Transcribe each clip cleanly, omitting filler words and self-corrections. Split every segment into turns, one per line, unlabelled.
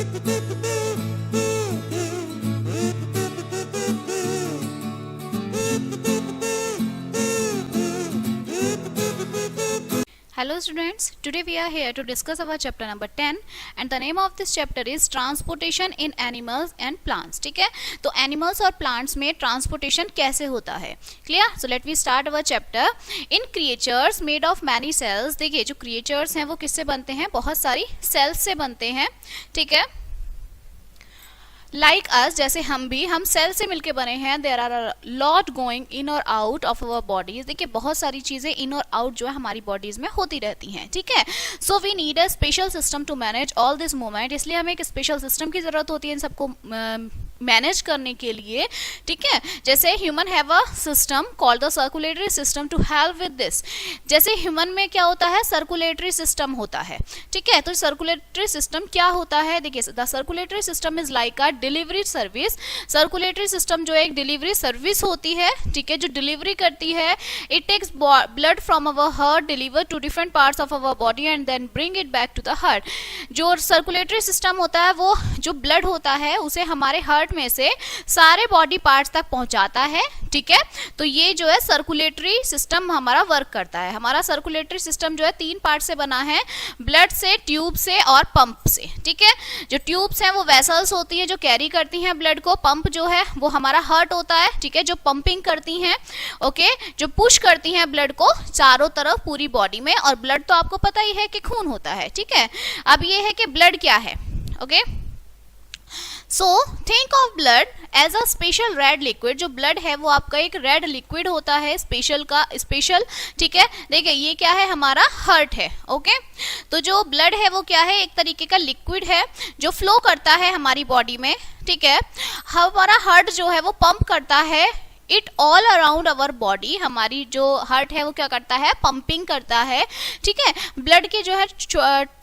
Hello students, today we are here to discuss our chapter number 10 and the name of this chapter is transportation in animals and plants. ठीक है, तो animals और plants में transportation कैसे होता है, clear? So let we start our chapter. In creatures made of many cells, देखिए जो creatures हैं वो किससे बनते हैं, बहुत सारी cells से बनते हैं, ठीक है. लाइक अस, जैसे हम सेल से मिलके बने हैं. There are a lot going in और आउट ऑफ अवर बॉडीज. देखिए बहुत सारी चीजें इन और आउट जो है हमारी बॉडीज में होती रहती हैं, ठीक है. So we need a special system to manage all this movement. इसलिए हमें एक स्पेशल सिस्टम की जरूरत होती है इन सबको मैनेज करने के लिए, ठीक है. जैसे human have a system called the circulatory system to help with this. जैसे ह्यूमन में क्या होता है, सर्कुलेटरी सिस्टम होता है, ठीक है. तो सर्कुलेटरी सिस्टम क्या होता है, देखिए the circulatory system is like a delivery service. Circulatory system जो एक डिलीवरी सर्विस होती है, ठीक है, जो डिलीवरी करती है. It takes blood from our heart, deliver to different parts of our body and then bring it back to the heart. जो सर्कुलेटरी सिस्टम होता है वो जो ब्लड होता है उसे हमारे हार्ट में से सारे बॉडी पार्ट्स तक पहुंचाता है, ठीक है. तो ये जो है सर्कुलेटरी सिस्टम हमारा वर्क करता है. हमारा सर्कुलेटरी सिस्टम जो है 3 पार्ट से बना है, ब्लड से, ट्यूब से और पंप से, ठीक है. जो ट्यूब्स हैं वो वेसल्स होती है जो कैरी करती हैं ब्लड को. पंप जो है वो हमारा हार्ट होता है, ठीक है, जो पंपिंग करती हैं, ओके, जो पुश करती हैं ब्लड को चारों तरफ पूरी बॉडी में. और ब्लड तो आपको पता ही है कि खून होता है, ठीक है. अब ये है कि ब्लड क्या है, okay. So think of blood as a special red liquid. जो ब्लड है वो आपका एक रेड लिक्विड होता है, स्पेशल, ठीक है. देखिए ये क्या है, हमारा हार्ट है, ओके. तो जो ब्लड है वो क्या है, एक तरीके का लिक्विड है जो फ्लो करता है हमारी बॉडी में, ठीक है. हमारा हार्ट जो है वो पंप करता है it all around our body. हमारी जो हार्ट है वो क्या करता है, पंपिंग करता है, ठीक है. ब्लड के जो है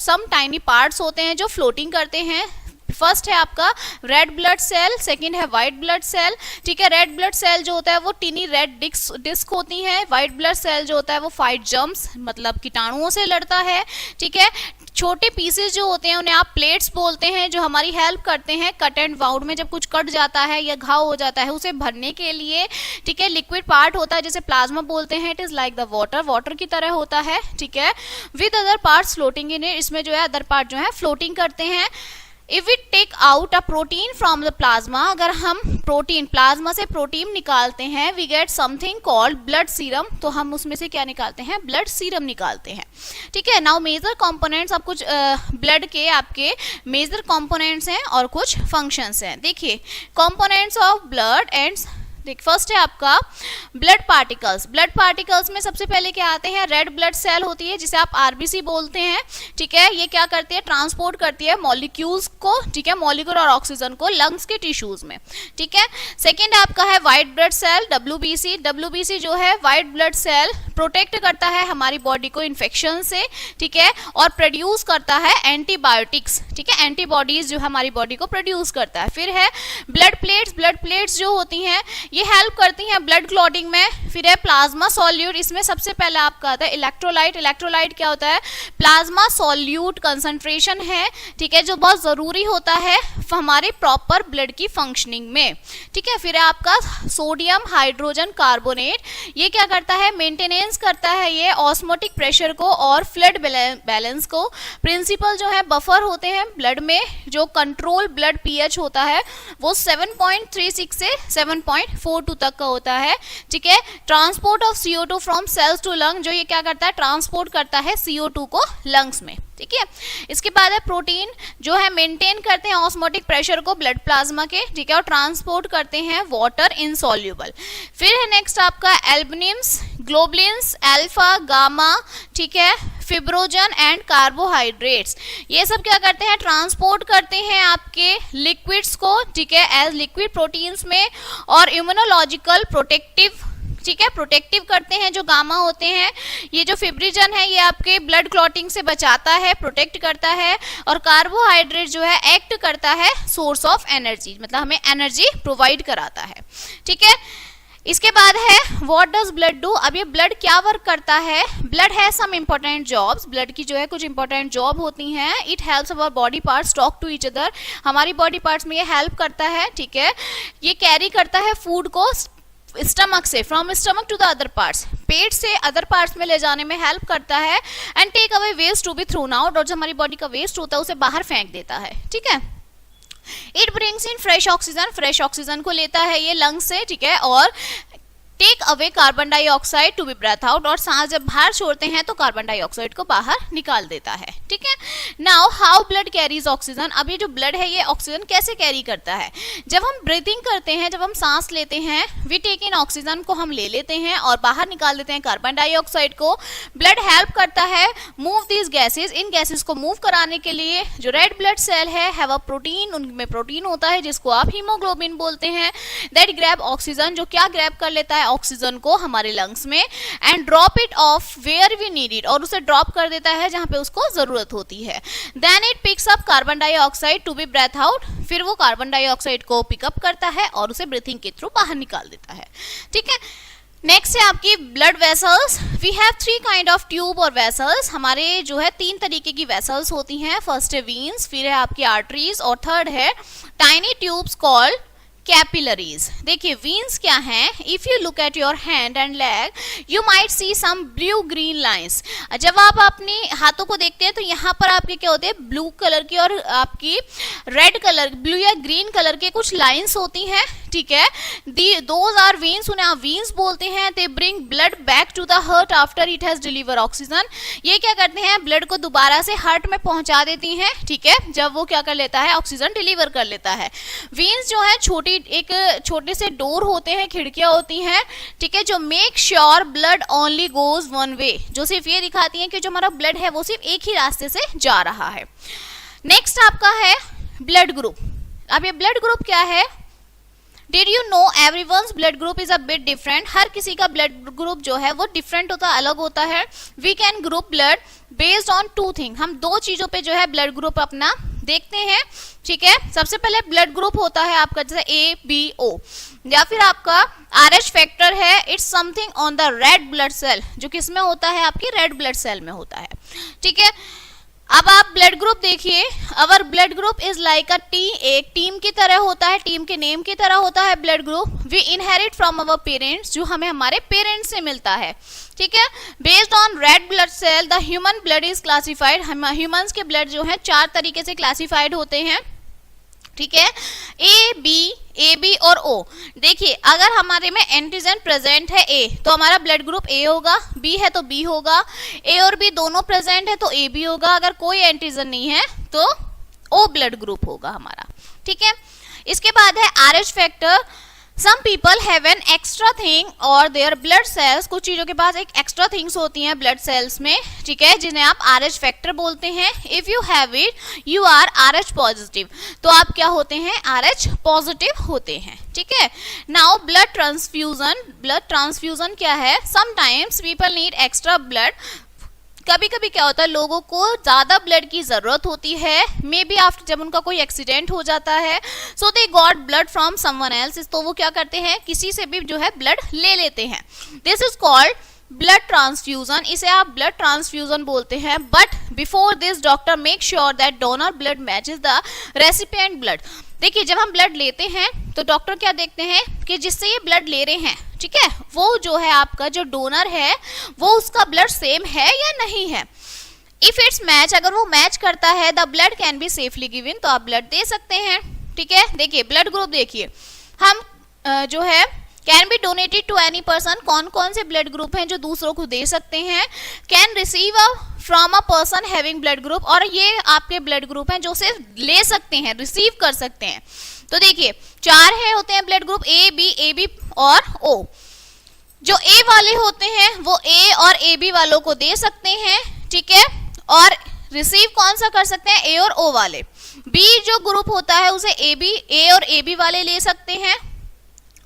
सम टाइनी पार्ट्स होते हैं जो फ्लोटिंग करते हैं. फर्स्ट है आपका रेड ब्लड सेल, सेकंड है व्हाइट ब्लड सेल, ठीक है. रेड ब्लड सेल जो होता है वो टीनी रेड डिस्क होती है. व्हाइट ब्लड सेल जो होता है वो फाइट जर्म्स मतलब कीटाणुओं से लड़ता है, ठीक है. छोटे पीसेस जो होते हैं उन्हें आप प्लेट्स बोलते हैं जो हमारी हेल्प करते हैं कट एंड वाउंड में. जब कुछ कट जाता है या घाव हो जाता है उसे भरने के लिए, ठीक है. लिक्विड पार्ट होता है जिसे प्लाज्मा बोलते हैं. It is like the water की तरह होता है, ठीक है. With other parts floating in it. इसमें जो है अदर पार्ट जो है फ्लोटिंग करते हैं. If we take out a protein from the plasma, अगर हम प्रोटीन प्लाज्मा से प्रोटीन निकालते हैं, we get something called blood serum. तो हम उसमें से क्या निकालते हैं, ब्लड सीरम निकालते हैं, ठीक है. नाउ मेजर कंपोनेंट्स, अब कुछ ब्लड के आपके मेजर कंपोनेंट्स हैं और कुछ फंक्शंस हैं. देखिए components of blood and first है आपका ब्लड पार्टिकल्स. ब्लड पार्टिकल्स में सबसे पहले क्या आते हैं, रेड ब्लड सेल होती है जिसे आप आरबीसी बोलते हैं, ठीक है. ये क्या करती है, ट्रांसपोर्ट करती है मॉलिक्यूल्स को, ठीक है, मॉलिक्यूल और ऑक्सीजन को लंग्स के टिश्यूज में, ठीक है. सेकंड आपका है व्हाइट ब्लड सेल, डब्ल्यूबीसी जो है व्हाइट ब्लड सेल प्रोटेक्ट करता है हमारी बॉडी को इन्फेक्शन से, ठीक है, और प्रोड्यूस करता है एंटीबायोटिक्स, ठीक है, एंटीबॉडीज जो हमारी बॉडी को प्रोड्यूस करता है. फिर है ब्लड प्लेट्स जो होती हैं ये हेल्प करती हैं ब्लड क्लॉटिंग में. फिर है प्लाज्मा सॉल्यूट. इसमें सबसे पहले आपका आता है इलेक्ट्रोलाइट क्या होता है, प्लाज्मा सॉल्यूट कंसंट्रेशन है, ठीक है, जो बहुत जरूरी होता है हमारे प्रॉपर ब्लड की फंक्शनिंग में, ठीक है. फिर है आपका सोडियम हाइड्रोजन कार्बोनेट. ये क्या करता है, मेंटेनेंस करता है ये ऑस्मोटिक प्रेशर को और फ्लड बैलेंस को. प्रिंसिपल जो है बफर होते हैं ब्लड में. जो कंट्रोल ब्लड पीएच होता है वो 7.36 से 7.42 तक का होता है, ठीक है. Transport of CO2 from cells to lung. जो ये क्या करता है, ट्रांसपोर्ट करता है CO2 को लंग्स में, ठीक है. इसके बाद है प्रोटीन जो है मेंटेन करते हैं ऑस्मोटिक प्रेशर को ब्लड प्लाज्मा के, ठीक है, और ट्रांसपोर्ट करते हैं वाटर इनसॉल्युबल. फिर है नेक्स्ट आपका एल्बुमिन्स, ग्लोबुलिन्स, अल्फा, गामा, ठीक है, फिब्रोजन एंड कार्बोहाइड्रेट्स. ये सब क्या करते हैं, ट्रांसपोर्ट करते हैं आपके लिक्विड्स को, ठीक है, एज लिक्विड प्रोटीन्स में. और इम्यूनोलॉजिकल प्रोटेक्टिव, ठीक है, प्रोटेक्टिव करते हैं जो गामा होते हैं. ये जो फिब्रिजन है ये आपके ब्लड क्लॉटिंग से बचाता है, प्रोटेक्ट करता है. और कार्बोहाइड्रेट जो है एक्ट करता है सोर्स ऑफ एनर्जी, मतलब हमें एनर्जी प्रोवाइड कराता है, ठीक है. इसके बाद है व्हाट डज ब्लड डू। अब ये ब्लड क्या वर्क करता है। ब्लड है सम इंपॉर्टेंट जॉब्स, ब्लड की जो है कुछ इंपॉर्टेंट जॉब होती हैं। It helps our body parts talk to each other, हमारी बॉडी पार्ट्स में ये हेल्प करता है, ठीक है। ये कैरी करता है फूड को स्टमक से, from stomach to the other parts, पेट से अदर पार्ट्स में ले जाने में हेल्प करता है। And take away waste to be thrown out, और जो हमारी बॉडी का वेस्ट होता है उसे बाहर फेंक देता है, ठीक है। It brings in fresh oxygen, fresh oxygen को लेता है ये लंग्स से, ठीक है। और take away carbon dioxide to be breath out, और सांस जब बाहर छोड़ते हैं तो कार्बन डाइऑक्साइड को बाहर निकाल देता है, ठीक है। Now how blood carries oxygen. अब ये जो ब्लड है ये ऑक्सीजन कैसे कैरी करता है। जब हम ब्रीथिंग करते हैं, जब हम सांस लेते हैं, वी टेक इन ऑक्सीजन को हम ले लेते हैं और बाहर निकाल देते हैं कार्बन डाइऑक्साइड को। ब्लड हेल्प करता है move these gases, in gases को मूव कराने के लिए। जो रेड ब्लड सेल है हैव अ प्रोटीन, उनमें प्रोटीन होता है जिसको आप हीमोग्लोबिन बोलते हैं। दैट ग्रैब ऑक्सीजन, जो क्या ग्रैब कर लेता है ऑक्सीजन को हमारे लंग्स में, and drop it off where we need it, और उसे ड्रॉप कर देता है जहां पे उसको जरूरत होती है। Then it picks up carbon dioxide to be breath out, फिर वो कार्बन डाइऑक्साइड को पिकअप करता है और उसे ब्रीथिंग के थ्रू बाहर निकाल देता है, ठीक है। नेक्स्ट है आपकी blood vessels. We have 3 kind of tube और वेसल्स। हमारे जो है 3 तरीके की वेसल्स होती हैं। फर्स्ट है वीन्स, फिर है आपकी आर्टरीज, और थर्ड है टाइनी ट्यूब्स कॉल्ड कैपिलरीज। देखिए वीन्स क्या हैं। If you look at your hand and leg you might see some blue green lines. जब आप अपने हाथों को देखते हैं तो यहाँ पर आपके क्या होते हैं, ब्लू कलर की और आपकी रेड कलर, ब्लू या ग्रीन कलर के कुछ लाइंस होती हैं, ठीक है। दोज आर वीन्स, उन्हें आप वीन्स बोलते हैं। They bring blood back to the heart after it has deliver oxygen. ये क्या करते हैं, ब्लड को दोबारा से हार्ट में पहुंचा देती हैं, ठीक है, जब वो क्या कर लेता है, ऑक्सीजन डिलीवर कर लेता है। वीन्स जो है छोटे से डोर होते हैं, खिड़कियां होती हैं, ठीक है, जो make sure blood only goes one way, जो सिर्फ ये दिखाती हैं कि जो हमारा ब्लड है वो सिर्फ एक ही रास्ते से जा रहा है। नेक्स्ट आपका है ब्लड ग्रुप। अब ये ब्लड ग्रुप क्या है। Did you know everyone's blood group is a bit different? हर किसी का ब्लड ग्रुप जो है वो डिफरेंट होता है, अलग होता है। We can group blood based on 2 things. हम 2 चीजों पे जो है ब्लड ग्रुप अपना देखते हैं, ठीक है। सबसे पहले ब्लड ग्रुप होता है आपका जैसे A-B-O, या फिर आपका RH फैक्टर है। It's something on the red blood cell, जो किसमें होता है, आपकी रेड ब्लड सेल में होता है, ठीक है। अब आप ब्लड ग्रुप देखिए। अवर ब्लड ग्रुप इज लाइक अ एक टीम की तरह होता है, टीम के नेम की तरह होता है blood group. We inherit from our parents, जो हमें हमारे पेरेंट्स से मिलता है, ठीक है। Based on red blood cell the human blood is classified. Humans के ब्लड जो है 4 तरीके से क्लासिफाइड होते हैं, ठीक है। ए बी और ओ। देखिए अगर हमारे में एंटीजन प्रेजेंट है ए तो हमारा ब्लड ग्रुप ए होगा, बी है तो बी होगा, ए और बी दोनों प्रेजेंट है तो ए बी होगा, अगर कोई एंटीजन नहीं है तो ओ ब्लड ग्रुप होगा हमारा, ठीक है। इसके बाद है RH factor. Some people have an extra thing और देयर ब्लड सेल्स, कुछ चीजों के पास एक एक्स्ट्रा थिंग्स होती हैं ब्लड सेल्स में, ठीक है, जिन्हें आप RH फैक्टर बोलते हैं। If you have it you are RH positive, तो आप क्या होते हैं, RH पॉजिटिव होते हैं, ठीक है। Now blood transfusion. Blood transfusion क्या है, sometimes people need extra blood. कभी कभी क्या होता है, लोगों को ज्यादा ब्लड की जरूरत होती है, मे बी आफ्टर जब उनका कोई एक्सीडेंट हो जाता है, so they got blood from someone else, तो वो क्या करते हैं, किसी से भी जो है ब्लड ले लेते हैं। This is called blood transfusion, इसे आप ब्लड ट्रांसफ्यूजन बोलते हैं। But before this doctor make sure that donor blood matches the recipient blood. देखिए जब हम ब्लड लेते हैं तो डॉक्टर क्या देखते हैं कि जिससे ये ब्लड ले रहे हैं, ठीक है, वो जो है आपका जो डोनर है वो उसका ब्लड सेम है या नहीं है। इफ इट्स मैच, अगर वो मैच करता है, the blood can be safely given, तो आप ब्लड दे सकते हैं, ठीक है। देखिए ब्लड ग्रुप देखिए, हम जो है can be donated to any person, कौन कौन से ब्लड ग्रुप हैं जो दूसरों को दे सकते हैं। Can receive from a person having blood group, और ये आपके ब्लड ग्रुप हैं जो सिर्फ ले सकते हैं, रिसीव कर सकते हैं। तो देखिए 4 है होते हैं ब्लड ग्रुप, ए बी और ओ। जो ए वाले होते हैं वो ए और ए बी वालों को दे सकते हैं, ठीक है, और रिसीव कौन सा कर सकते हैं, ए और ओ वाले। बी जो ग्रुप होता है उसे ए और ए बी वाले ले सकते हैं,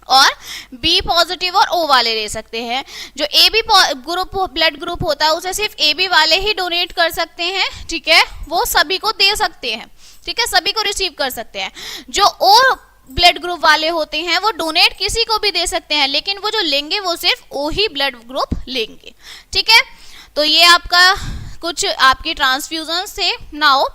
और बी पॉजिटिव और ओ वाले ले सकते हैं। जो A B group blood group होता है उसे सिर्फ ए बी वाले ही डोनेट कर सकते हैं, ठीक है, वो सभी को दे सकते हैं, ठीक है, सभी को रिसीव कर सकते हैं। जो ओ ब्लड ग्रुप वाले होते हैं वो डोनेट किसी को भी दे सकते हैं, लेकिन वो जो लेंगे वो सिर्फ वो ही ब्लड ग्रुप लेंगे। ठीक है, तो ये आपका कुछ आपके ट्रांसफ्यूजन थे। नाउ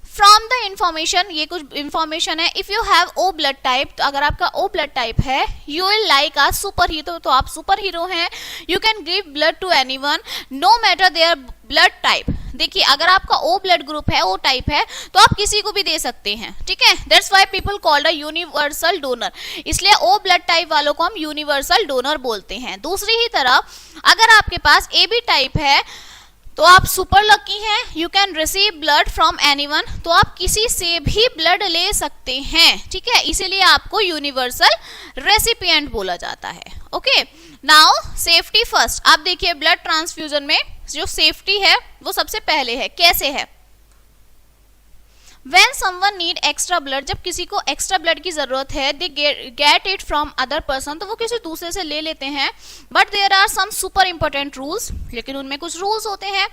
फ्रॉम द इंफॉर्मेशन, ये कुछ इंफॉर्मेशन है। If you have O blood type, तो अगर आपका ओ ब्लड टाइप है, you will like a super hero, तो आप सुपर हीरो हैं। You can give blood to anyone no matter their blood type. देखिए, अगर आपका ओ ब्लड ग्रुप है, ओ टाइप है, तो आप किसी को भी दे सकते हैं। ठीक है, that's why people called a universal donor, इसलिए ओ ब्लड टाइप वालों को हम यूनिवर्सल डोनर बोलते हैं। दूसरी ही तरह अगर आपके पास ए बी टाइप है तो आप सुपर लकी हैं, you can receive blood from anyone, तो आप किसी से भी ब्लड ले सकते हैं। ठीक है, इसीलिए आपको यूनिवर्सल रेसिपिएंट बोला जाता है। Okay, now safety first. आप देखिए ब्लड ट्रांसफ्यूजन में जो सेफ्टी है वो सबसे पहले है। कैसे है? When someone need extra blood, जब किसी को एक्स्ट्रा ब्लड की जरूरत है, they get it from other person, तो वो किसी दूसरे से ले लेते हैं। But there are some super important rules, लेकिन उनमें कुछ रूल्स होते हैं।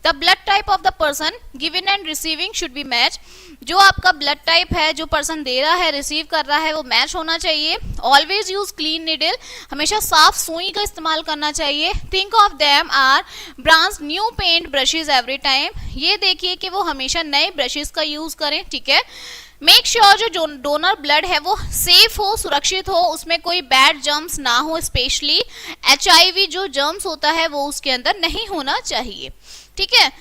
The blood type of the person given and receiving should be matched, जो आपका ब्लड टाइप है, जो पर्सन दे रहा है, रिसीव कर रहा है, वो मैच होना चाहिए। Always use clean needle, हमेशा साफ सुई का इस्तेमाल करना चाहिए। Think of them are brands new paint brushes every time, ये देखिए कि वो हमेशा नए ब्रशेस का यूज करें। ठीक है, मेक श्योर जो डोनर ब्लड है वो सेफ हो, सुरक्षित हो, उसमें कोई बैड जर्म्स ना हो, स्पेशली HIV जो जर्म्स होता है वो उसके अंदर नहीं होना चाहिए। ठीक है,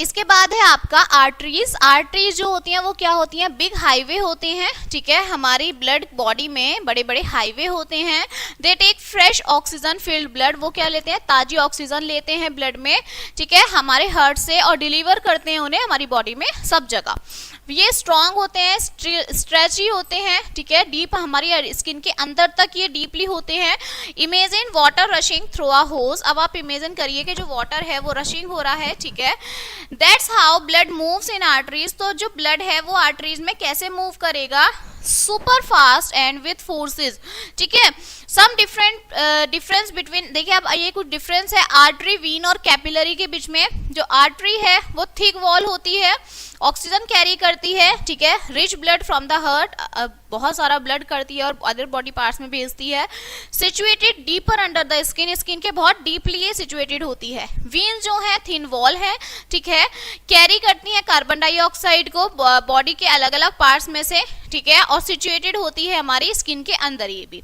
इसके बाद है आपका आर्टरीज। आर्टरीज जो होती हैं वो क्या होती हैं? बिग हाईवे होते हैं। ठीक है, हमारी ब्लड बॉडी में बड़े बड़े हाईवे होते हैं। They take fresh oxygen filled blood, वो क्या लेते हैं? ताजी ऑक्सीजन लेते हैं ब्लड में। ठीक है, हमारे हार्ट से, और डिलीवर करते हैं उन्हें हमारी बॉडी में सब जगह। ये स्ट्रांग होते हैं, स्ट्रेची होते हैं। ठीक है, डीप हमारी स्किन के अंदर तक ये डीपली होते हैं। Imagine water rushing through a hose, अब आप इमेजिन करिए कि जो वाटर है वो रशिंग हो रहा है। ठीक है, that's how blood moves in arteries, तो जो ब्लड है वो आर्टरीज में कैसे मूव करेगा? Super fast and with forces. ठीक है, सम डिफरेंस बिटवीन, देखिए अब ये कुछ डिफरेंस है आर्टरी, वीन और कैपिलरी के बीच में। जो आर्टरी है वो थिक वॉल होती है, ऑक्सीजन कैरी करती है। ठीक है, rich blood from the heart, बहुत सारा ब्लड करती है और अदर बॉडी पार्ट्स में भेजती है। Situated deeper under the skin, skin के बहुत डीपली ये सिचुएटेड होती है। वीन्स जो है थिन वॉल है। ठीक है, कैरी करती है कार्बन डाइऑक्साइड को बॉडी के अलग अलग पार्ट्स में से। ठीक है, और सिचुएटेड होती है हमारी स्किन के अंदर ये भी।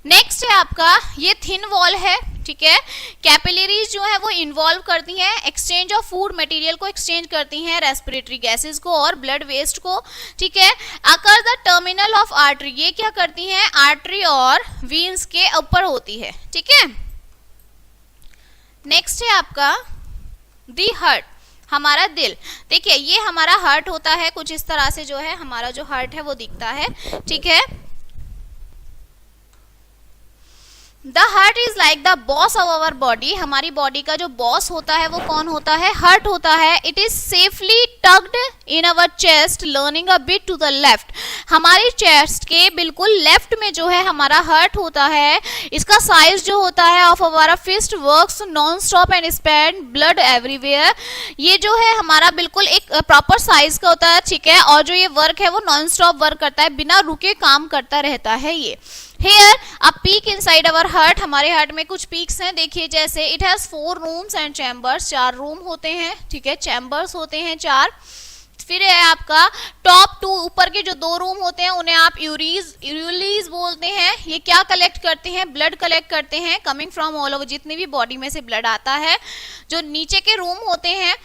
नेक्स्ट है आपका ये थिन वॉल है। ठीक है, कैपिलरीज जो है वो इन्वॉल्व करती हैं एक्सचेंज ऑफ फूड मटेरियल को, एक्सचेंज करती हैं रेस्पिरेटरी गैसेस को और ब्लड वेस्ट को। ठीक है, अकर द टर्मिनल ऑफ आर्टरी, ये क्या करती हैं? आर्टरी और वीन्स के ऊपर होती है। ठीक है, नेक्स्ट है आपका दी हार्ट, हमारा दिल। देखिए ये हमारा हार्ट होता है, कुछ इस तरह से जो है हमारा जो हार्ट है वो दिखता है। ठीक है, the heart is like the boss of our body, हमारी बॉडी का जो बॉस होता है वो कौन होता है? हार्ट होता है। It is safely tugged in our chest learning a bit to the left, हमारी चेस्ट के बिल्कुल लेफ्ट में जो है हमारा हार्ट होता है। इसका साइज जो होता है of our fist works non stop and spend blood everywhere, ये जो है हमारा बिल्कुल एक प्रॉपर साइज का होता है। ठीक है, और जो ये वर्क है वो नॉन स्टॉप वर्क करता है, बिना रुके काम करता रहता है ये। Here a peak inside our heart, हमारे हार्ट में कुछ पीक्स हैं। देखिए जैसे it has 4 rooms and chambers, 4 room होते हैं। ठीक है, चैम्बर्स होते हैं 4। फिर है आपका टॉप 2, ऊपर के जो 2 रूम होते हैं उन्हें आप यूरिलीज बोलते हैं। ये क्या कलेक्ट करते हैं? ब्लड कलेक्ट करते हैं कमिंग फ्रॉम ऑल ओवर, जितने भी बॉडी में से ब्लड आता है। जो नीचे के रूम होते हैं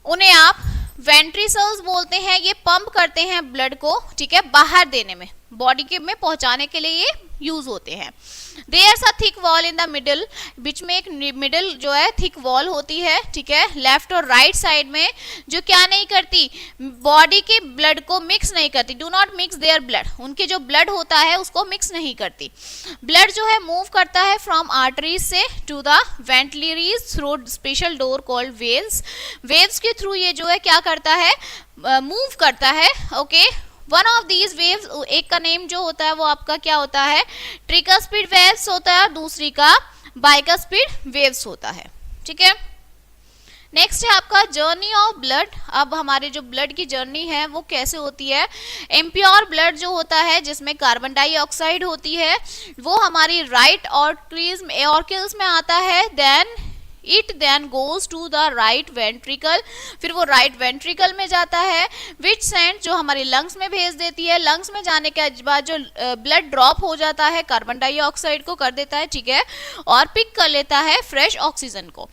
उन्हें आप वेंट्रिकल्स बोलते हैं, ये पंप करते हैं ब्लड को। ठीक है, बाहर देने में, बॉडी के में पहुंचाने के लिए ये यूज होते हैं। There's a thick wall in the middle, बीच में एक मिडल जो है थिक वॉल होती है। ठीक है, लेफ्ट और राइट साइड में, जो क्या नहीं करती? बॉडी के ब्लड को मिक्स नहीं करती। Do not mix their blood, उनके जो ब्लड होता है उसको मिक्स नहीं करती। ब्लड जो है मूव करता है फ्रॉम आर्टरीज से to the ventricles through special door called valves, valves के थ्रू ये जो है क्या करता है? मूव करता है। Okay, one of these valves, एक का नेम जो होता है वो आपका क्या होता है? ट्रिकस्पिड वेव्स होता है, दूसरी का बाइकस्पिड वेव्स होता है। ठीक है, नेक्स्ट है आपका जर्नी ऑफ ब्लड। अब हमारे जो ब्लड की जर्नी है वो कैसे होती है। इम्प्योर ब्लड जो होता है जिसमें कार्बन डाइऑक्साइड होती है वो हमारी राइट ऑर्किल्स में आता है, then it then goes to the right ventricle, फिर वो राइट वेंट्रिकल में जाता है, विच सेंड जो हमारी लंग्स में भेज देती है। लंग्स में जाने के बाद जो ब्लड ड्रॉप हो जाता है कार्बन डाइऑक्साइड को कर देता है, ठीक है, और पिक कर लेता है फ्रेश ऑक्सीजन को।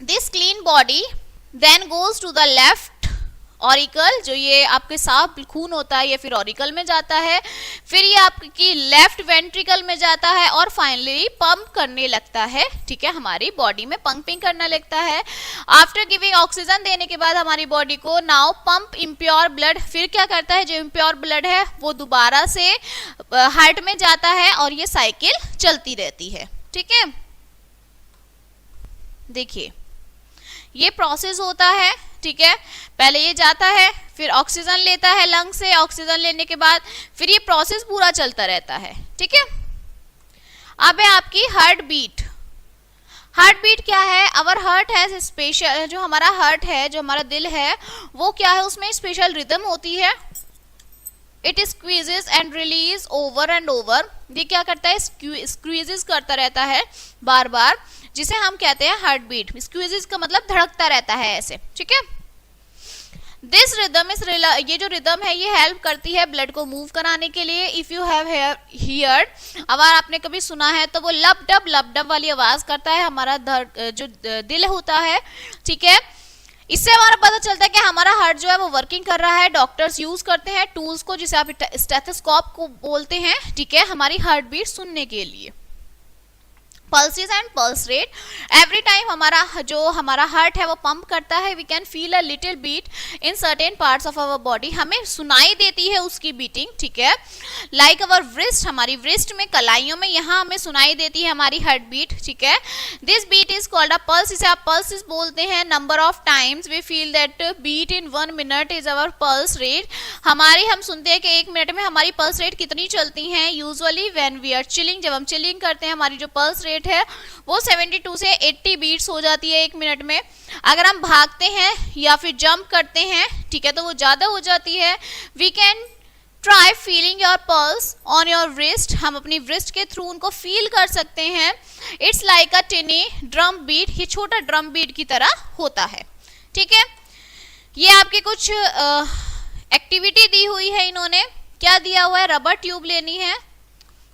This clean body then goes to the left auricle, जो ये आपके साफ खून होता है ये फिर ऑरिकल में जाता है, फिर ये आपकी लेफ्ट वेंट्रिकल में जाता है और फाइनली पंप करने लगता है, ठीक है, हमारी बॉडी में पंपिंग करने लगता है। आफ्टर गिविंग ऑक्सीजन देने के बाद हमारी बॉडी को नाउ पंप इम्प्योर ब्लड, फिर क्या करता है जो इम्प्योर ब्लड है वो दोबारा से हार्ट में जाता है और ये साइकिल चलती रहती है, ठीक है। देखिए ये प्रोसेस होता है, ठीक है, पहले ये जाता है फिर ऑक्सीजन लेता है लंग से, ऑक्सीजन लेने के बाद फिर ये प्रोसेस पूरा चलता रहता है, ठीक है। अब है आपकी हार्ट बीट। हार्ट बीट क्या है, अवर हार्ट है स्पेशल, जो हमारा हार्ट है जो हमारा दिल है वो क्या है उसमें स्पेशल रिदम होती है। It squeezes and release over and over, ये क्या करता है स्क्वीजेस करता रहता है बार बार, जिसे हम कहते हैं हार्ट बीट। स्क्वीजेस का मतलब धड़कता रहता है ऐसे, ठीक है। दिस रिदम इज, ये जो रिदम है ये हेल्प करती है ब्लड को मूव कराने के लिए। इफ यू हैव हियर्ड, अगर आपने कभी सुना है तो वो लब डब वाली आवाज करता है हमारा जो दिल होता है, ठीक है। इससे हमारा पता चलता है कि हमारा हार्ट जो है वो वर्किंग कर रहा है। डॉक्टर्स यूज करते हैं टूल्स को जिसे आप स्टेथोस्कोप को बोलते हैं, ठीक है, हमारी हार्ट बीट सुनने के लिए। Pulses and pulse rate, every time हमारा हार्ट है वो पंप करता है, we can feel a little beat in certain parts of our body, हमें सुनाई देती है उसकी बीटिंग, ठीक है। लाइक अवर व्रिस्ट, हमारी व्रिस्ट में कलाइयों में यहाँ हमें सुनाई देती है हमारी हार्ट बीट, ठीक है। This beat is called a pulse, इसे आप पल्स बोलते हैं। Number of times we feel that beat in 1 minute is our pulse rate, हम सुनते हैं कि 1 मिनट में हमारी पल्स रेट कितनी चलती है। Usually when we are chilling, जब हम चिलिंग करते हैं हमारी जो पल्स रेट है वो 72 से 80 बीट्स हो जाती है 1 मिनट में। अगर हम भागते हैं या फिर जंप करते हैं, ठीक है, तो वो ज्यादा हो जाती है। We can try feeling your pulse on your wrist, हम अपनी व्रिस्ट के थ्रू उनको फील कर सकते हैं। It's like a tiny drum beat, ये छोटा ड्रम बीट की तरह होता है, ठीक है। ये आपके कुछ एक्टिविटी दी हुई है, इन्होंने क्या दिया हुआ है, रबर ट्यूब लेनी है,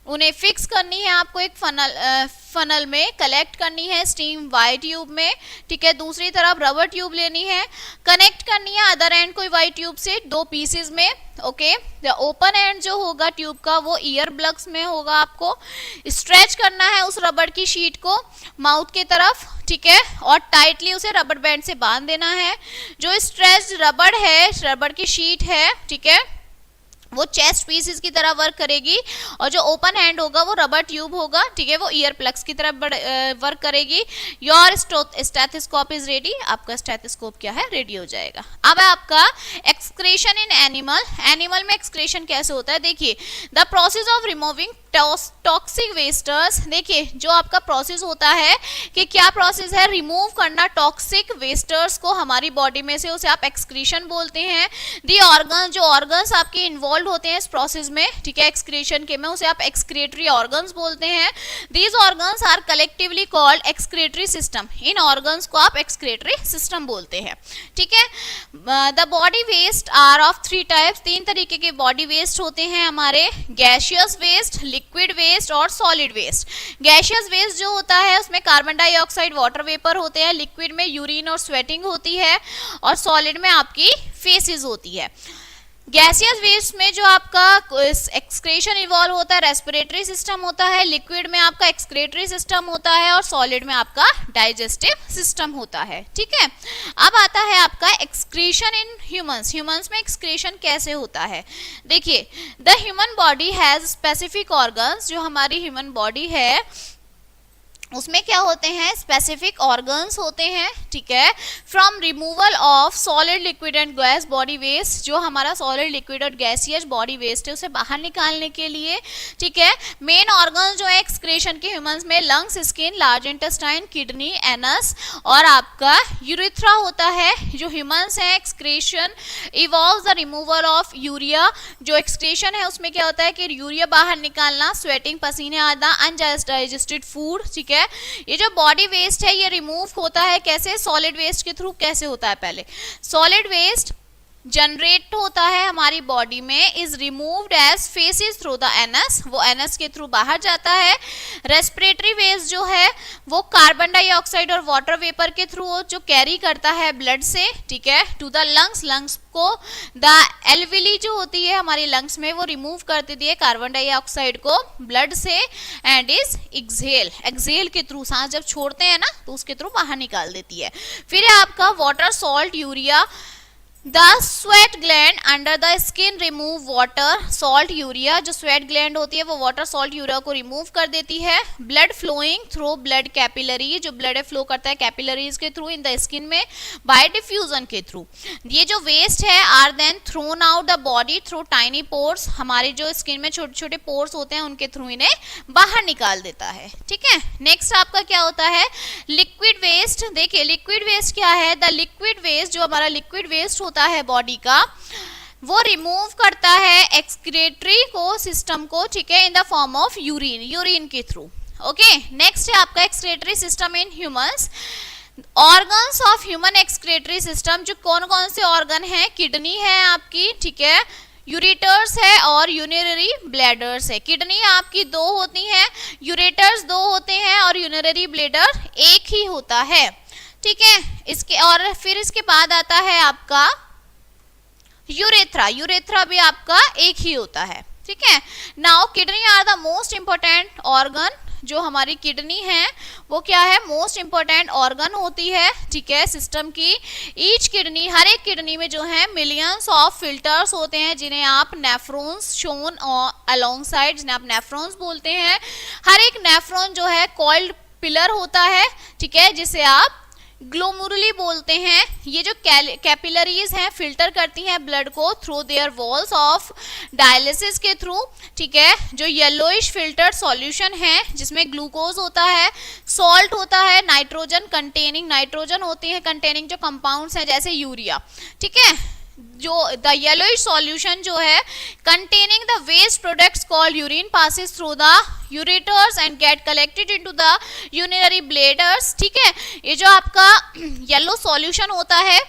उन्हें फिक्स करनी है आपको एक फनल में, कलेक्ट करनी है स्टीम वाई ट्यूब में, ठीक है। दूसरी तरफ रबर ट्यूब लेनी है, कनेक्ट करनी है अदर एंड कोई वाई ट्यूब से 2 पीसेस में, ओके। द ओपन एंड जो होगा ट्यूब का वो ईयर प्लग्स में होगा। आपको स्ट्रेच करना है उस रबर की शीट को माउथ की तरफ, ठीक है, और टाइटली उसे रबर बैंड से बांध देना है। जो स्ट्रेच रबर है, रबर की शीट है, ठीक है, वो चेस्ट पीसेस की तरह वर्क करेगी और जो ओपन हैंड होगा वो रबर ट्यूब होगा, ठीक है, वो ईयर प्लग्स की तरह वर्क करेगी। योर स्टेथोस्कोप इज रेडी, आपका स्टेथोस्कोप क्या है, रेडी हो जाएगा। अब है आपका एक्सक्रीशन इन एनिमल। एनिमल में एक्सक्रीशन कैसे होता है, देखिए the process of removing toxic wasters. देखिए जो आपका प्रोसेस होता है कि क्या प्रोसेस है, रिमूव करना टॉक्सिक वेस्टर्स को हमारी बॉडी में से, उसे आप एक्सक्रीशन बोलते हैं। दी ऑर्गन, जो ऑर्गन्स आपके इन्वॉल्व होते हैं इस प्रोसेस में, ठीक है, एक्सक्रीशन के में, उसे आप एक्सक्रीटरी ऑर्गन्स बोलते हैं। These organs are collectively called excretory system, इन ऑर्गन्स को आप एक्सक्रीटरी सिस्टम बोलते हैं, ठीक है। The body waste are of 3 types, 3 तरीके के बॉडी वेस्ट होते हैं हमारे, गैसियस वेस्ट, लिक्विड वेस्ट और सॉलिड वेस्ट। गैसियस वेस्ट जो होता है उसमें कार्बन डाइऑक्साइड, वाटर वेपर होते हैं, लिक्विड में यूरिन और स्वेटिंग होती है और सॉलिड में आपकी फेसेस होती है। गैसियस वेस्ट में जो आपका एक्सक्रीशन इन्वॉल्व होता है, रेस्पिरेटरी सिस्टम होता है, लिक्विड में आपका एक्सक्रीटरी सिस्टम होता है और सॉलिड में आपका डाइजेस्टिव सिस्टम होता है, ठीक है। अब आता है आपका एक्सक्रीशन इन ह्यूमंस। ह्यूमंस में एक्सक्रीशन कैसे होता है, देखिए the human body has specific organs, जो हमारी ह्यूमन बॉडी है उसमें क्या होते हैं, स्पेसिफिक ऑर्गन्स होते हैं, ठीक है, from removal of solid liquid and gas body waste, जो हमारा सॉलिड लिक्विड और गैसियस बॉडी वेस्ट है उसे बाहर निकालने के लिए, ठीक है। मेन ऑर्गन्स जो है एक्सक्रीशन के ह्यूमंस में lungs, skin, large intestine, kidney, anus और आपका यूरिथ्रा होता है। जो ह्यूमंस हैं excretion evolves the removal of urea, जो एक्सक्रीशन है उसमें क्या होता है कि यूरिया बाहर निकालना, स्वेटिंग, पसीने आना, अनडाइजेस्टेड फूड, ठीक है। ये जो बॉडी वेस्ट है ये रिमूव होता है कैसे, सॉलिड वेस्ट के थ्रू। कैसे होता है, पहले सॉलिड वेस्ट जनरेट होता है हमारी बॉडी में, is removed as faeces through the anus, वो एनस के थ्रू बाहर जाता है। रेस्पिरेटरी वेस्ट जो है वो कार्बन डाइऑक्साइड और वाटर वेपर के थ्रू जो कैरी करता है ब्लड से, ठीक है, टू द लंग्स, लंग्स को द एल्विली जो होती है हमारी लंग्स में वो रिमूव कर देती है कार्बन डाइऑक्साइड को ब्लड से एंड इज एक्सहेल, एक्सहेल के थ्रू, सांस जब छोड़ते हैं ना तो उसके थ्रू बाहर निकाल देती है। फिर है आपका water, salt, urea, the sweat gland under the skin remove water, salt, urea, जो स्वेट ग्लैंड होती है वो वाटर, सॉल्ट, यूरिया को रिमूव कर देती है। Blood flowing through blood capillary, जो ब्लड फ्लो करता है कैपिलरीज के थ्रू इन द स्किन में बाय डिफ्यूजन के थ्रू। ये जो वेस्ट है are then thrown out the body through tiny pores, हमारे जो स्किन में छोटे छोटे पोर्स होते हैं उनके थ्रू इन्हें बाहर निकाल देता है, ठीक है। नेक्स्ट आपका क्या होता है, लिक्विड वेस्ट। देखिए लिक्विड वेस्ट क्या है, द लिक्विड वेस्ट, जो हमारा लिक्विड वेस्ट होता है बॉडी का, वो रिमूव करता है एक्सक्रीटरी को सिस्टम को, ठीक है, in the form of urine, urine के थ्रू। ओके, नेक्स्ट है आपका excretory system in humans. Organs of human excretory system, जो कौन कौन से ऑर्गन है, किडनी है आपकी, ठीक है, यूरेटर्स है और यूरिनरी ब्लैडर्स है। किडनी आपकी दो होती हैं, यूरेटर्स दो होते हैं और यूरिनरी ब्लैडर एक ही होता है, ठीक है। इसके और फिर इसके बाद आता है आपका यूरेथ्रा, यूरेथ्रा भी आपका एक ही होता है, ठीक है। Now kidney are the most important organ, जो हमारी किडनी है वो क्या है, मोस्ट इंपॉर्टेंट ऑर्गन होती है, ठीक है, सिस्टम की। ईच किडनी, हर एक किडनी में जो है मिलियंस ऑफ फिल्टर्स होते हैं जिन्हें आप नेफ्रॉन्स शोन अलोंग साइड, जिन्हें आप नेफ्रॉन्स बोलते हैं। हर एक नेफ्रॉन जो है कॉइल्ड पिलर होता है, ठीक है, जिसे आप ग्लोमुरुली बोलते हैं। ये जो कैपिलरीज हैं फिल्टर करती हैं ब्लड को through their walls of dialysis के थ्रू, ठीक है। जो येलोइश फिल्टर्ड सॉल्यूशन है जिसमें ग्लूकोज होता है, सॉल्ट होता है, नाइट्रोजन कंटेनिंग, नाइट्रोजन होती है कंटेनिंग जो कंपाउंड्स हैं जैसे यूरिया, ठीक है। जो द येलोइश सॉल्यूशन जो है containing the waste products called urine passes through the ureters and get collected into the urinary bladders, ठीक है। ये जो आपका येलो सॉल्यूशन होता है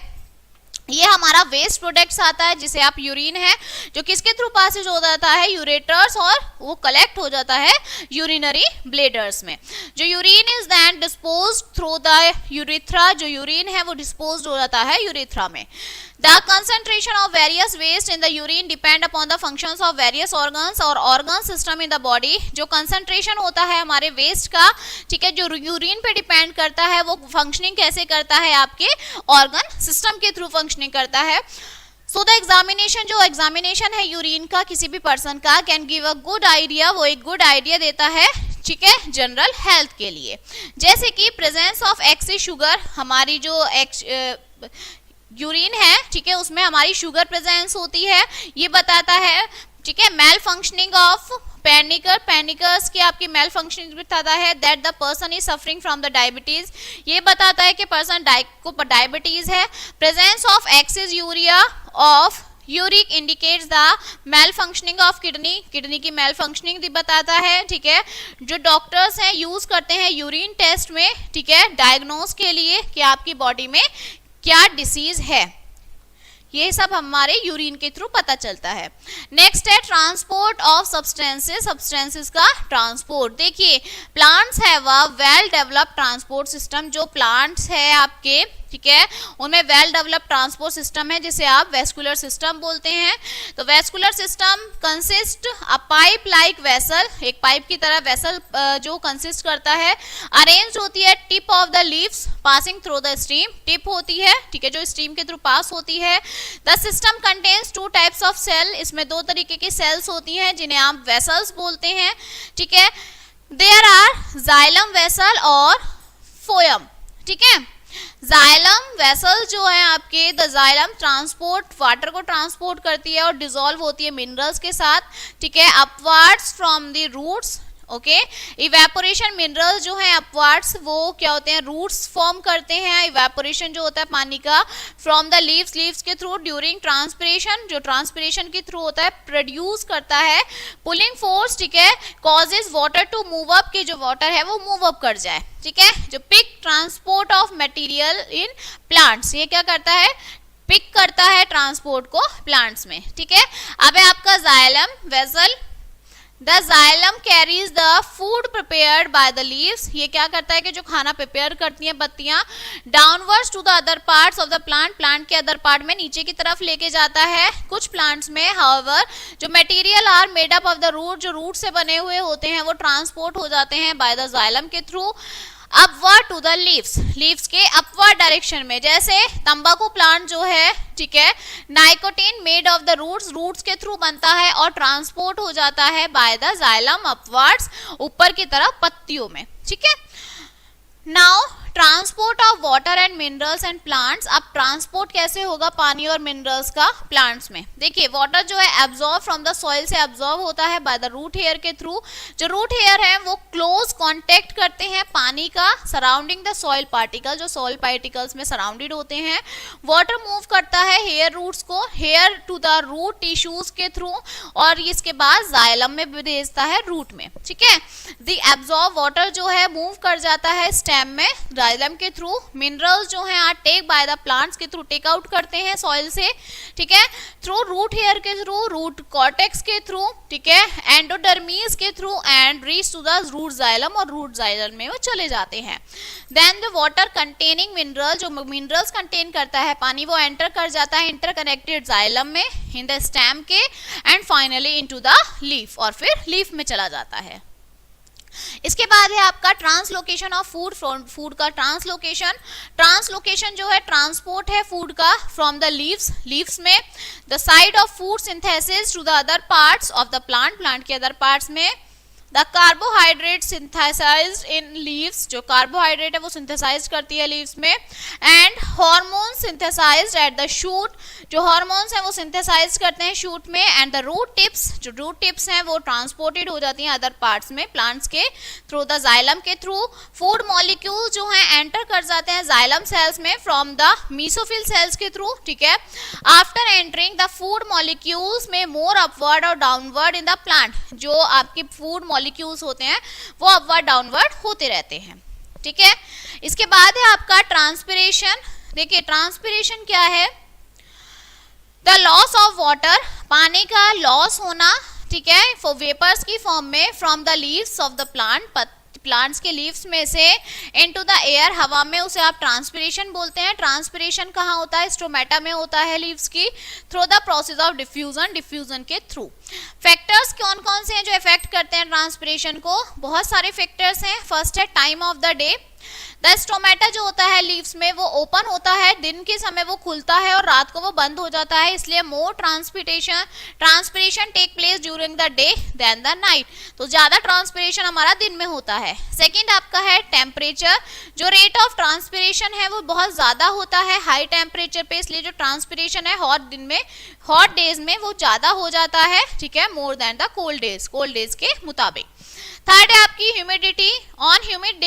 ये हमारा वेस्ट प्रोडक्ट्स आता है जिसे आप यूरिन है जो किसके थ्रू पासेज हो जाता है, यूरेटर्स, और वो कलेक्ट हो जाता है यूरिनरी ब्लैडर्स में। जो urine is then disposed through the urethra, जो यूरिन है वो डिस्पोज्ड हो जाता है यूरेथ्रा में। The concentration of various waste in the urine depend upon the functions of various organs और organ system in the body। जो concentration होता है हमारे waste का, ठीक है, जो यूरिन पे डिपेंड करता है वो फंक्शनिंग कैसे करता है, आपके ऑर्गन सिस्टम के थ्रू फंक्शनिंग करता है। सो द एग्जामिनेशन, जो एग्जामिनेशन है यूरिन का किसी भी पर्सन का, can give a good idea, वो एक गुड आइडिया देता है, ठीक है, जनरल हेल्थ के लिए। जैसे कि प्रेजेंस ऑफ एक्सेस शुगर, हमारी जो यूरिन है, ठीक है, उसमें हमारी शुगर प्रेजेंस होती है, ये बताता है, ठीक है। मेल फंक्शनिंग ऑफ पैनिकर्स की आपकी मेल फंक्शनिंग बताता है। That the person is suffering from the diabetes, ये बताता है कि पर्सन को डायबिटीज है। Presence of excess urea of uric indicates the malfunctioning of kidney, kidney की मेल फंक्शनिंग भी बताता है, ठीक है। जो डॉक्टर्स हैं यूज करते हैं यूरिन टेस्ट में, ठीक है, डायग्नोज के लिए कि आपकी बॉडी में क्या डिसीज है, ये सब हमारे यूरिन के थ्रू पता चलता है। नेक्स्ट है ट्रांसपोर्ट ऑफ सब्सटेंसेस, सब्सटेंसेस का ट्रांसपोर्ट। देखिए plants have a well developed transport system, जो प्लांट्स है आपके, ठीक है, उनमें वेल डेवलप्ड ट्रांसपोर्ट सिस्टम है जिसे आप वेस्कुलर सिस्टम बोलते हैं। तो वेस्कुलर सिस्टम कंसिस्ट अ पाइप लाइक वेसल, एक पाइप की तरह वेसल जो कंसिस्ट करता है, अरेंज होती है tip of the leaves passing through the stream, tip होती है, ठीक है, जो स्ट्रीम के थ्रू पास होती है। The system contains two types of cell, इसमें दो तरीके की सेल्स होती हैं जिन्हें आप वेसल्स बोलते हैं, ठीक है। देयर आर जाइलम वेसल और फोयम, ठीक है। जाइलम वेसल जो है आपके, द जाइलम ट्रांसपोर्ट वाटर को ट्रांसपोर्ट करती है और डिसॉल्व होती है मिनरल्स के साथ, ठीक है, upwards from the roots, okay. Evaporation minerals जो है अपवर्ड्स वो क्या होते हैं, रूट्स फॉर्म करते हैं। इवेपोरेशन जो होता है पानी का फ्रॉम द लीव्स, लीव्स के थ्रू ड्यूरिंग ट्रांसपिरेशन, जो ट्रांसपिरेशन के थ्रू होता है, प्रोड्यूस करता है पुलिंग फोर्स, ठीक है, causes water to move up, के जो वाटर है वो मूव अप कर जाए, ठीक है। जो pick transport of material in plants, ये क्या करता है, पिक करता है ट्रांसपोर्ट को प्लांट्स में, ठीक है। अब है आपका xylem vessel, the xylem carries the food prepared by the leaves, ये क्या करता है कि जो खाना प्रिपेयर करती हैं पत्तियां, downwards to the other parts of the plant, plant के अदर पार्ट में नीचे की तरफ लेके जाता है। कुछ प्लांट्स में हाउएवर जो material are made up of the root, जो रूट से बने हुए होते हैं वो ट्रांसपोर्ट हो जाते हैं बाय द जाइलम के through upward to the leaves, leaves के अपवर्ड डायरेक्शन में। जैसे तंबाकू प्लांट जो है, ठीक है, nicotine made of the roots, roots के थ्रू बनता है और ट्रांसपोर्ट हो जाता है बाय द जाइलम अपवर्ड्स, ऊपर की तरफ पत्तियों में, ठीक है। Now transport of water and minerals and plants, अब ट्रांसपोर्ट कैसे होगा पानी और मिनरल्स का प्लांट्स में। देखिए वाटर जो है एब्जॉर्ब फ्रॉम द सॉइल से एब्जॉर्ब होता है बाय द रूट हेयर के थ्रू। जो रूट हेयर है वो क्लोज कांटेक्ट करते हैं पानी का सराउंडिंग द सॉइल पार्टिकल, जो सॉइल पार्टिकल्स में सराउंडेड होते हैं। वाटर मूव करता है हेयर रूट्स को, hair to the root tissues के थ्रू, और इसके बाद जाइलम में भेजता है रूट में, ठीक है। द एब्जॉर्ब वाटर जो है मूव कर जाता है स्टेम में जाइलम के थ्रू। मिनरल्स जो हैं are take by the plants के थ्रू, टेक आउट करते हैं सॉइल से, ठीक है, थ्रू रूट हेयर के थ्रू, रूट कॉर्टेक्स के थ्रू, ठीक है, एंडोडर्मीज के through and reach to the root xylem, और रूट जाइलम में वो चले जाते हैं। Then the water containing mineral, जो मिनरल्स कंटेन करता है पानी, वो एंटर कर जाता है इंटरकनेक्टेड जाइलम में इन द स्टेम के, and finally into the leaf, और फिर लीफ में चला जाता है। इसके बाद है आपका ट्रांसलोकेशन ऑफ फूड, फूड का ट्रांसलोकेशन। ट्रांसलोकेशन जो है ट्रांसपोर्ट है फूड का फ्रॉम द लीव्स, लीव्स में the side of food synthesis to the other parts of the plant, plant के अदर पार्ट्स में। The carbohydrate synthesized in leaves, जो carbohydrate है वो सिंथेसाइज करती है लीव्स में। And hormone synthesized at the shoot, जो हार्मोन्स हैं वो सिंथेसाइज करते हैं शूट में। एंड द रूट टिप्स, जो रूट टिप्स हैं वो ट्रांसपोर्टेड हो जाती हैं अदर पार्ट्स में प्लांट्स के थ्रू द जाइलम के थ्रू। फूड मॉलिक्यूल जो हैं एंटर कर जाते हैं जाइलम सेल्स में फ्रॉम द मीसोफिल सेल्स के थ्रू, ठीक है। After entering the food molecules में मोर अपवर्ड और डाउनवर्ड इन द प्लांट, जो आपके फूड मॉलिक्यूल्स होते हैं वो अपवर्ड डाउनवर्ड होते रहते हैं, ठीक है। इसके बाद है आपका ट्रांसपिरेशन। देखिए ट्रांसपिरेशन क्या है, द लॉस ऑफ वाटर, पानी का लॉस होना, ठीक है, फॉर वेपर्स की फॉर्म में from the leaves of the plant, plants के लीव्स में से इनटू द एयर, हवा में, उसे आप ट्रांसपिरेशन बोलते हैं। ट्रांसपिरेशन कहाँ होता है, स्टोमेटा में होता है लीव्स की, through the process of diffusion, diffusion के थ्रू। फैक्टर्स कौन कौन से हैं जो इफेक्ट करते हैं ट्रांसपिरेशन को, बहुत सारे फैक्टर्स हैं। फर्स्ट है time of the day, the stomata जो होता है लीव्स में वो ओपन होता है, दिन के समय वो खुलता है और रात को वो बंद हो जाता है, इसलिए more transpiration take place during the day than the night, तो ज्यादा ट्रांसपिरेशन हमारा दिन में होता है। सेकंड आपका है टेम्परेचर, जो रेट ऑफ ट्रांसपिरेशन है वो बहुत ज्यादा होता है हाई टेम्परेचर पे, इसलिए जो ट्रांसपिरेशन है हॉट दिन में, हॉट डेज में वो ज्यादा हो जाता है, ठीक है, more than the cold days के मुताबिक। थर्ड है आपकी ह्यूमिडिटी, ऑन ह्यूमिड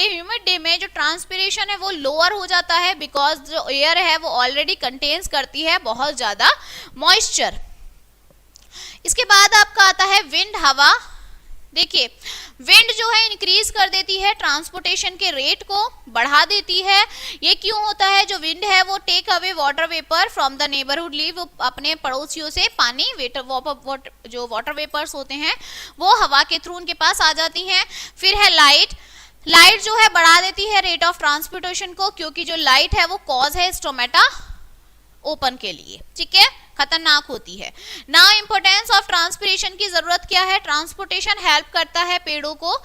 डे में जो ट्रांसपिरेशन है वो लोअर हो जाता है, बिकॉज जो एयर है वो ऑलरेडी कंटेन्स करती है बहुत ज्यादा मॉइस्चर। इसके बाद आपका आता है विंड, हवा। देखिए विंड जो है इंक्रीज कर देती है ट्रांसपोर्टेशन के रेट को, बढ़ा देती है। ये क्यों होता है, जो विंड है वो take away water vapour from the neighbourhood leave, वो अपने पड़ोसियों से पानी जो वाटर वेपर्स होते हैं वो हवा के थ्रू उनके पास आ जाती हैं। फिर है लाइट, लाइट जो है बढ़ा देती है रेट ऑफ ट्रांसपोर्टेशन को, क्योंकि जो लाइट है वो कॉज है स्टोमेटा ओपन के लिए, ठीक है, खतरनाक होती है। नाउ इंपॉर्टेंस ऑफ ट्रांसपिरेशन की जरूरत क्या है, ट्रांसपोर्टेशन हेल्प करता है पेड़ों को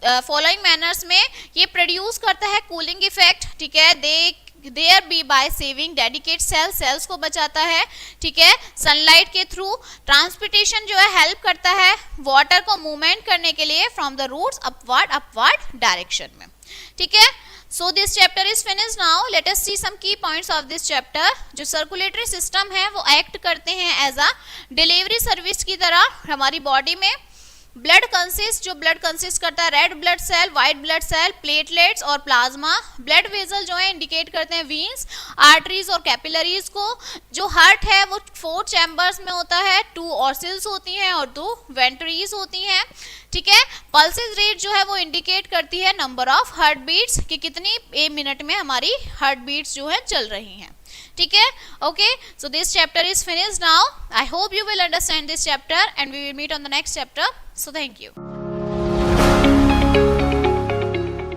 फॉलोइंग मैनर्स में, ये प्रोड्यूस करता है कूलिंग इफेक्ट, ठीक है, they there be by saving dedicate cells को बचाता है, ठीक है। सनलाइट के थ्रू ट्रांसपोर्टेशन जो है हेल्प करता है वाटर को मूवमेंट करने के लिए from the roots upward direction में, ठीक है। So this chapter is finish now, let us see some key points of this chapter. जो सर्कुलेटरी सिस्टम है वो एक्ट करते हैं एज अ डिलीवरी सर्विस की तरह हमारी बॉडी में। ब्लड कंसिस्ट करता है red blood cell, white blood cell, platelets और प्लाज्मा। ब्लड वेजल जो है इंडिकेट करते हैं वीन्स, आर्टरीज और कैपिलरीज को। जो हार्ट है वो 4 चैम्बर्स में होता है, 2 ऑर्सिल्स होती हैं और 2 वेंट्रीज होती हैं, ठीक है। पल्सेस रेट जो है वो इंडिकेट करती है नंबर ऑफ हार्ट बीट्स कि कितनी एक मिनट में हमारी हार्ट बीट्स जो है चल रही हैं, ठीक है। Okay, so this chapter is finished now. I hope you will understand this chapter and we will meet on the next chapter. So thank you.